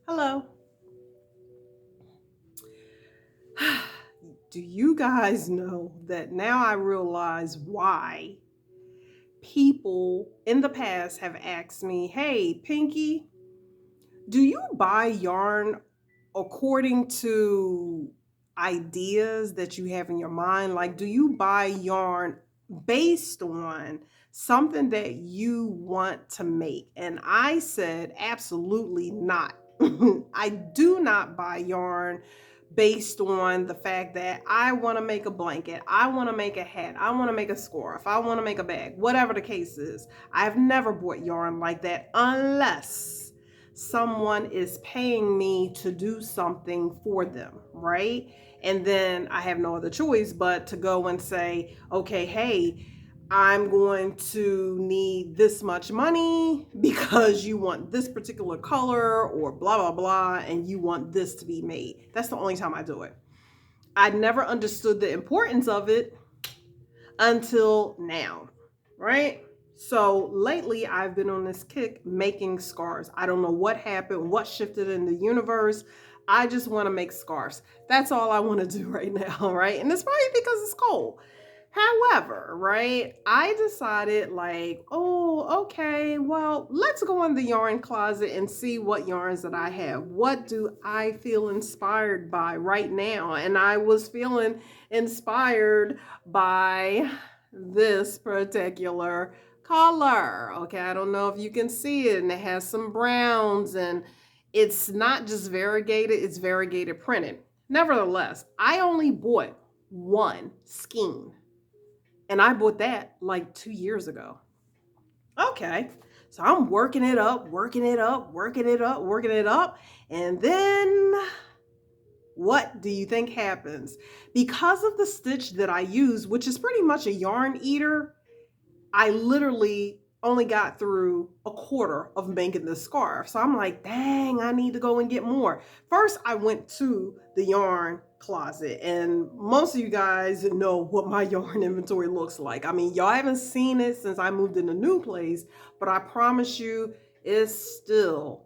Hello. Do you guys know that now I realize why people in the past have asked me, hey, Pinky, do you buy yarn according to ideas that you have in your mind? Like, do you buy yarn based on something that you want to make? And I said, absolutely not. I do not buy yarn based on the fact that I want to make a blanket, I want to make a hat, I want to make a scarf, I want to make a bag, whatever the case is. I've never bought yarn like that unless someone is paying me to do something for them, right? And then I have no other choice but to go and say, okay, hey, I'm going to need this much money because you want this particular color or blah, blah, blah, and you want this to be made. That's the only time I do it. I never understood the importance of it until now, right? So lately, I've been on this kick making scarves. I don't know what happened, what shifted in the universe. I just want to make scarves. That's all I want to do right now, right? And it's probably because it's cold. However, right, I decided, like, oh, okay, well, let's go in the yarn closet and see what yarns that I have. What do I feel inspired by right now? And I was feeling inspired by this particular color. Okay, I don't know if you can see it, and it has some browns, and it's not just variegated, it's variegated printed. Nevertheless, I only bought one skein, and I bought that like 2 years ago. Okay. So I'm working it up, working it up, working it up, working it up. And then what do you think happens? Because of the stitch that I use, which is pretty much a yarn eater, I literally only got through a quarter of making this scarf. So I'm like, dang, I need to go and get more. First, I went to the yarn closet, and most of you guys know what my yarn inventory looks like. I mean, y'all haven't seen it since I moved in a new place, but I promise you, it still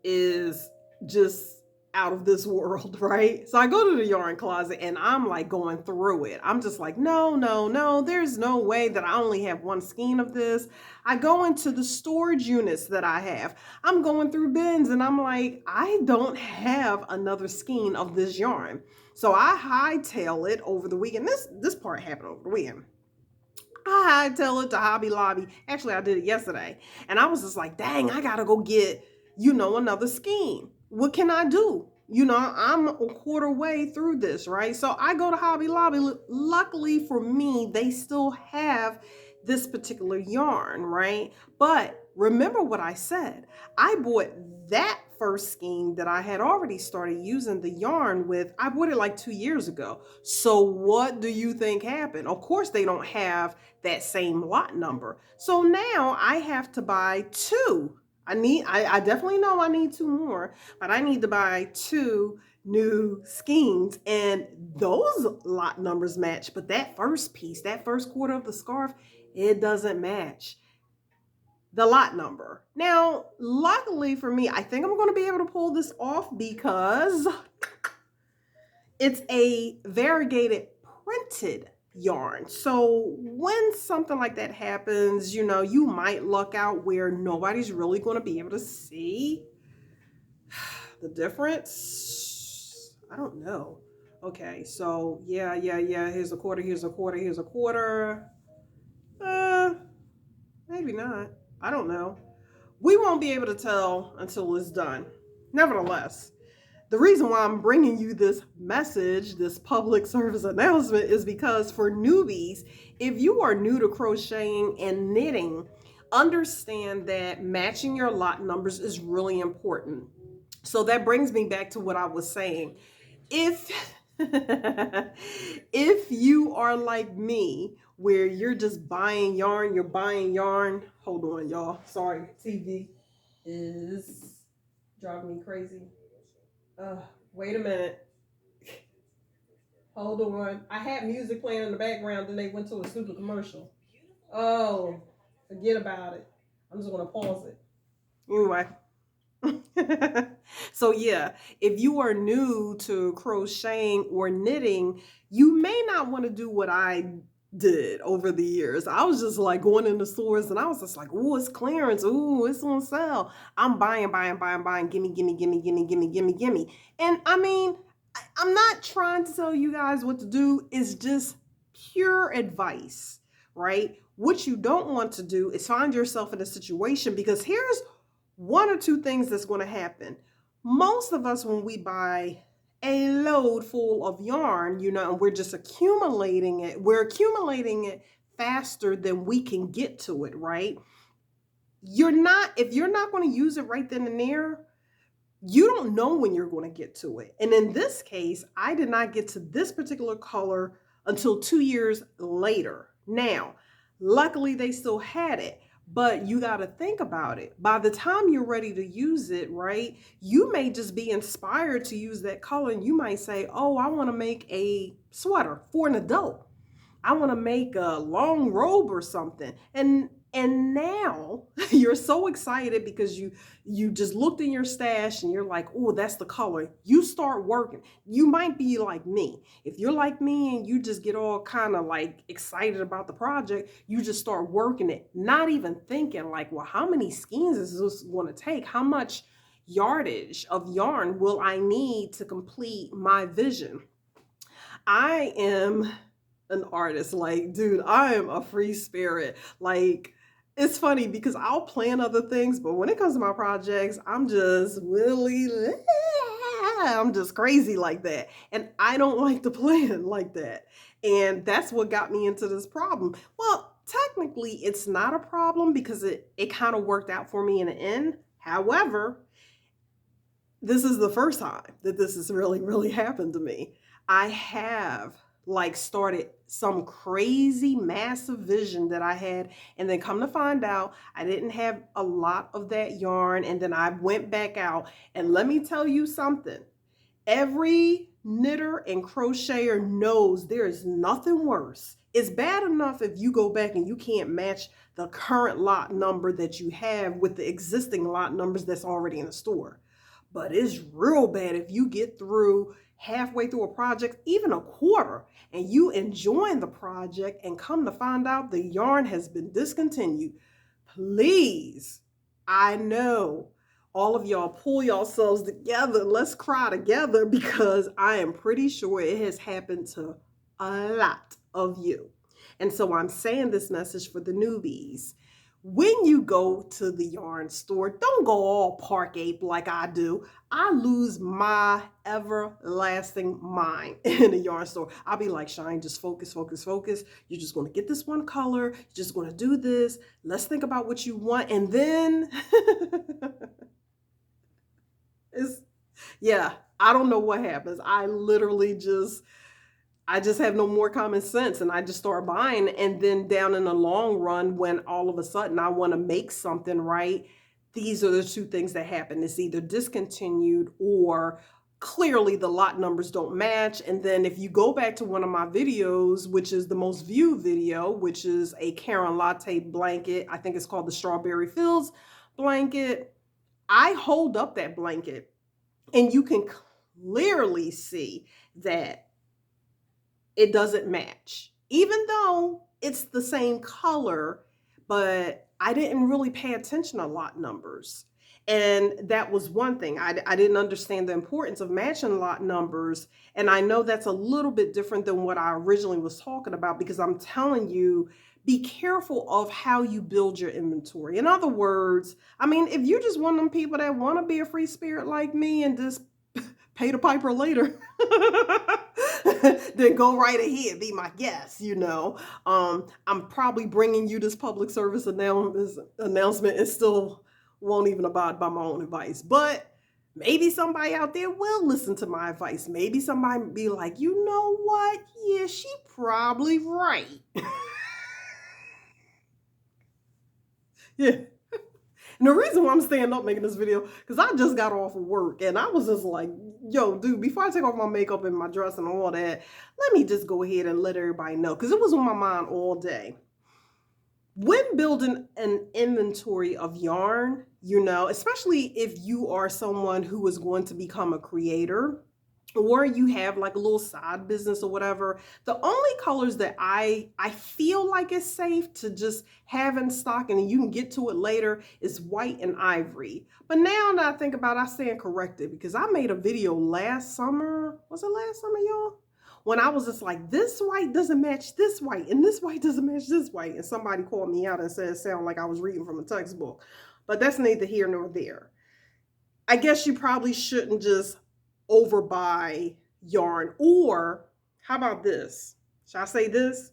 is just out of this world, right? So I go to the yarn closet and I'm like going through it. I'm just like, no, no, no, there's no way that I only have one skein of this. I go into the storage units that I have. I'm going through bins and I'm like, I don't have another skein of this yarn. So I hightail it over the weekend. This part happened over the weekend. I hightail it to Hobby Lobby. Actually, I did it yesterday. And I was just like, dang, I gotta go get, another skein. What can I do? I'm a quarter way through this, right? So I go to Hobby Lobby. Luckily for me, they still have this particular yarn, right? But remember what I said. I bought that first skein that I had already started using the yarn with. I bought it like 2 years ago. So what do you think happened? Of course, they don't have that same lot number. So now I have to buy two. I definitely know I need two more, but I need to buy two new skeins, and those lot numbers match. But that first piece, that first quarter of the scarf, it doesn't match the lot number. Now, luckily for me, I think I'm going to be able to pull this off because it's a variegated printed yarn. So when something like that happens, you might luck out where nobody's really going to be able to see the difference. I don't know. Okay, so yeah, yeah, yeah. Here's a quarter, here's a quarter, here's a quarter. Uh, Maybe not. I don't know. We won't be able to tell until it's done. Nevertheless, the reason why I'm bringing you this message, this public service announcement, is because for newbies, if you are new to crocheting and knitting, understand that matching your lot numbers is really important. So that brings me back to what I was saying. If if you are like me, where you're just buying yarn, you're buying yarn. Hold on, y'all. Sorry, TV is driving me crazy. Wait a minute. Hold on. I had music playing in the background, then they went to a stupid commercial. Oh, forget about it. I'm just gonna pause it. Anyway, So yeah, if you are new to crocheting or knitting, you may not want to do what I did over the years. I was just like going in the stores and I was just like, "Oh, it's clearance. Ooh, it's on sale. I'm buying, buying, buying, buying. Gimme, gimme, gimme, gimme, gimme, gimme, gimme." And I mean, I'm not trying to tell you guys what to do. It's just pure advice, right? What you don't want to do is find yourself in a situation, because here's one or two things that's going to happen. Most of us, when we buy a load full of yarn, and we're just accumulating it, we're accumulating it faster than we can get to it, right? If you're not going to use it right then and there, you don't know when you're going to get to it. And in this case, I did not get to this particular color until 2 years later. Now, luckily, they still had it, but you got to think about it. By the time you're ready to use it, right, you may just be inspired to use that color, and you might say, "Oh, I want to make a sweater for an adult. I want to make a long robe or something." And now you're so excited because you just looked in your stash and you're like, "Oh, that's the color." You start working. You might be like me. If you're like me and you just get all kind of like excited about the project, you just start working it, not even thinking like, "Well, how many skeins is this going to take? How much yardage of yarn will I need to complete my vision?" I am an artist. Like, dude, I am a free spirit. Like, it's funny because I'll plan other things, but when it comes to my projects, I'm just really, I'm just crazy like that. And I don't like to plan like that. And that's what got me into this problem. Well, technically, it's not a problem because it kind of worked out for me in the end. However, this is the first time that this has really, really happened to me. I have like started some crazy massive vision that I had, and then come to find out I didn't have a lot of that yarn, and then I went back out. And let me tell you something. Every knitter and crocheter knows there is nothing worse. It's bad enough if you go back and you can't match the current lot number that you have with the existing lot numbers that's already in the store. But it's real bad if you get through halfway through a project, even a quarter, and you enjoying the project and come to find out the yarn has been discontinued. Please, I know all of y'all pull yourselves together. Let's cry together, because I am pretty sure it has happened to a lot of you. And so I'm saying this message for the newbies. When you go to the yarn store, don't go all park ape like I do. I lose my everlasting mind in a yarn store. I'll be like, "Shine, just focus, focus, focus. You're just going to get this one color. You're just going to do this. Let's think about what you want." And then, it's, yeah, I don't know what happens. I just have no more common sense, and I just start buying. And then down in the long run, when all of a sudden I want to make something, right, these are the two things that happen. It's either discontinued or clearly the lot numbers don't match. And then if you go back to one of my videos, which is the most viewed video, which is a Karen Latte blanket, I think it's called the Strawberry Fields blanket, I hold up that blanket and you can clearly see that it doesn't match, even though it's the same color. But I didn't really pay attention to lot numbers. And that was one thing. I didn't understand the importance of matching lot numbers. And I know that's a little bit different than what I originally was talking about, because I'm telling you, be careful of how you build your inventory. In other words, I mean, if you're just one of them people that want to be a free spirit like me and just pay the piper later, then go right ahead, be my guest. I'm probably bringing you this public service announcement and still won't even abide by my own advice. But maybe somebody out there will listen to my advice. Maybe somebody be like, "You know what? Yeah, she probably right." Yeah. And the reason why I'm staying up making this video, because I just got off of work and I was just like, "Yo, dude, before I take off my makeup and my dress and all that, let me just go ahead and let everybody know," because it was on my mind all day. When building an inventory of yarn, especially if you are someone who is going to become a creator or you have like a little side business or whatever, the only colors that I feel like it's safe to just have in stock and you can get to it later is white and ivory. But now that I think about it, I stand corrected because I made a video last summer. Was it last summer, y'all? When I was just like, this white doesn't match this white, and this white doesn't match this white. And somebody called me out and said it sounded like I was reading from a textbook. But that's neither here nor there. I guess you probably shouldn't just overbuy yarn. Or how about this? Should I say this?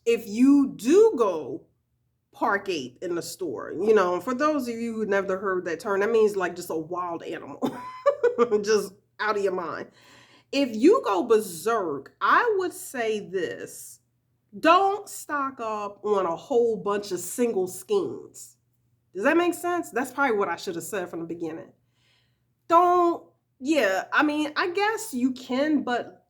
If you do go park ape in the store, for those of you who never heard that term, that means like just a wild animal, just out of your mind. If you go berserk, I would say this: don't stock up on a whole bunch of single skeins. Does that make sense? That's probably what I should have said from the beginning. I guess you can, but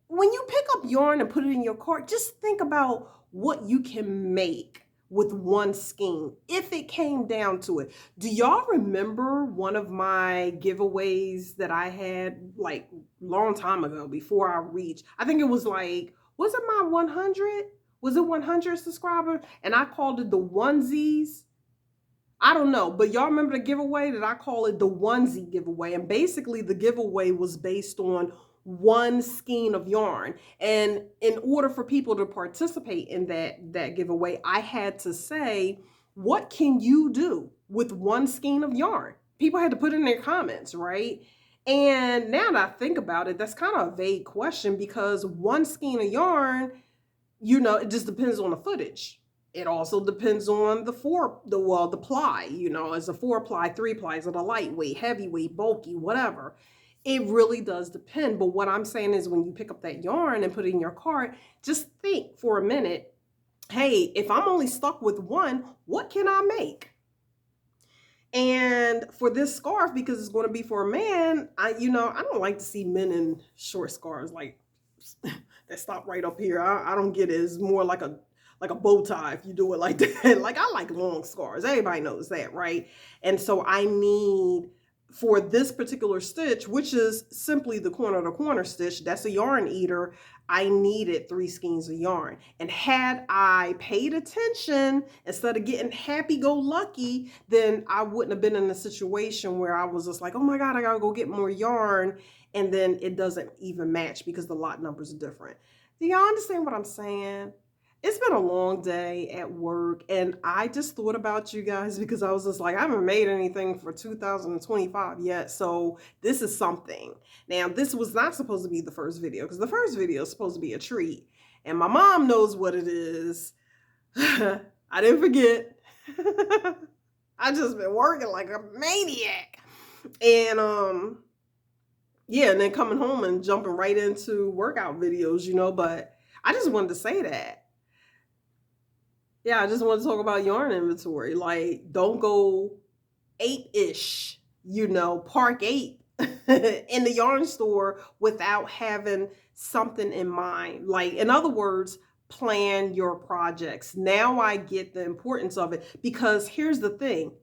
when you pick up yarn and put it in your cart, just think about what you can make with one skein if it came down to it. Do y'all remember one of my giveaways that I had like long time ago before I reached, I think it was like, was it my 100? Was it 100 subscribers? And I called it the onesies. I don't know, but y'all remember the giveaway that I call it the onesie giveaway? And basically the giveaway was based on one skein of yarn. And in order for people to participate in that giveaway, I had to say, what can you do with one skein of yarn? People had to put in their comments, right? And now that I think about it, that's kind of a vague question because one skein of yarn, it just depends on the footage. It also depends on the ply, is a 4-ply, 3-ply, is it a lightweight, heavyweight, bulky, whatever. It really does depend. But what I'm saying is when you pick up that yarn and put it in your cart, just think for a minute, hey, if I'm only stuck with one, what can I make? And for this scarf, because it's going to be for a man, I don't like to see men in short scarves like that stop right up here. I don't get it. It's more like a bow tie if you do it like that. Like I like long scarves. Everybody knows that, right? And so I need, for this particular stitch, which is simply the corner to corner stitch, that's a yarn eater, I needed 3 skeins of yarn. And had I paid attention instead of getting happy-go-lucky, then I wouldn't have been in a situation where I was just like, oh my God, I gotta go get more yarn. And then it doesn't even match because the lot numbers are different. Do y'all understand what I'm saying? It's been a long day at work, and I just thought about you guys because I was just like, I haven't made anything for 2025 yet, so this is something. Now, this was not supposed to be the first video because the first video is supposed to be a treat, and my mom knows what it is. I didn't forget. I just been working like a maniac. And, and then coming home and jumping right into workout videos, but I just wanted to say that. Yeah, I just want to talk about yarn inventory. Like, don't go ape-ish, park ape in the yarn store without having something in mind. Like, in other words, plan your projects. Now I get the importance of it because here's the thing.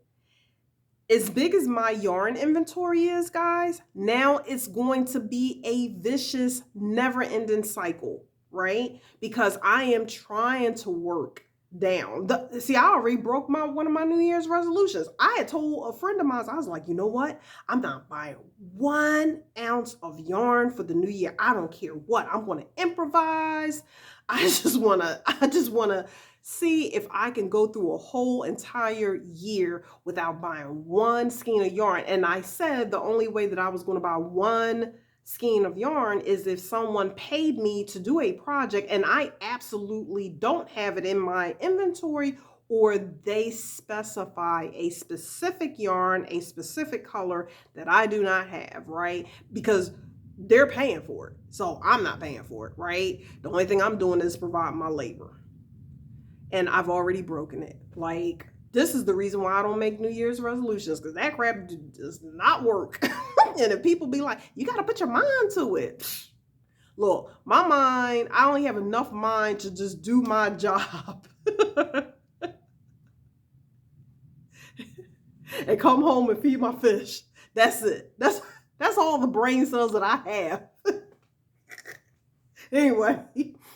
As big as my yarn inventory is, guys, now it's going to be a vicious, never-ending cycle, right? Because I am trying to work down. See, I already broke one of my New Year's resolutions. I had told a friend of mine, I was like, you know what? I'm not buying 1 ounce of yarn for the new year. I don't care what. I'm going to improvise. I just want to see if I can go through a whole entire year without buying 1 skein of yarn. And I said the only way that I was going to buy 1 skein of yarn is if someone paid me to do a project and I absolutely don't have it in my inventory, or they specify a specific yarn, a specific color that I do not have, right? Because they're paying for it. So I'm not paying for it, right? The only thing I'm doing is providing my labor. And I've already broken it. Like, this is the reason why I don't make New Year's resolutions, because that crap does not work. And if people be like, you got to put your mind to it. Look, my mind, I only have enough mind to just do my job and come home and feed my fish. That's it. That's all the brain cells that I have. Anyway,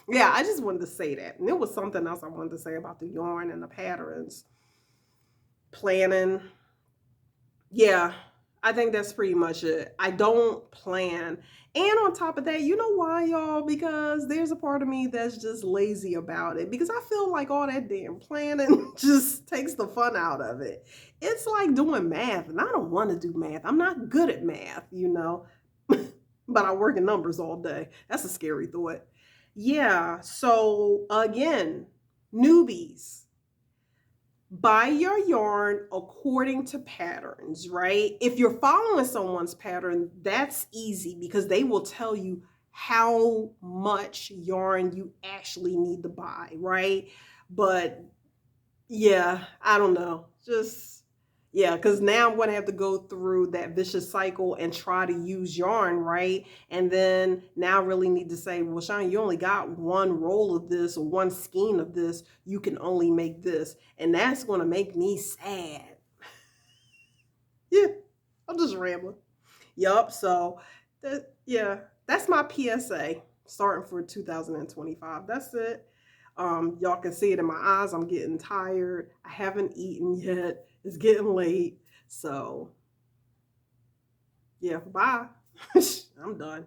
yeah, I just wanted to say that. And there was something else I wanted to say about the yarn and the patterns, planning. Yeah, I think that's pretty much it. I don't plan. And on top of that, you know why, y'all? Because there's a part of me that's just lazy about it. Because I feel like all that damn planning just takes the fun out of it. It's like doing math, and I don't want to do math. I'm not good at math, you know, but I work in numbers all day. That's a scary thought. Yeah, so again, newbies, buy your yarn according to patterns, right? If you're following someone's pattern, that's easy because they will tell you how much yarn you actually need to buy, right? But yeah, I don't know. Just yeah, because now I'm going to have to go through that vicious cycle and try to use yarn, right? And then now I really need to say, well, Sean, you only got one roll of this or one skein of this. You can only make this. And that's going to make me sad. Yeah, I'm just rambling. Yup. So, yeah, that's my PSA starting for 2025. That's it. Y'all can see it in my eyes. I'm getting tired. I haven't eaten yet. It's getting late. So, yeah, bye. I'm done.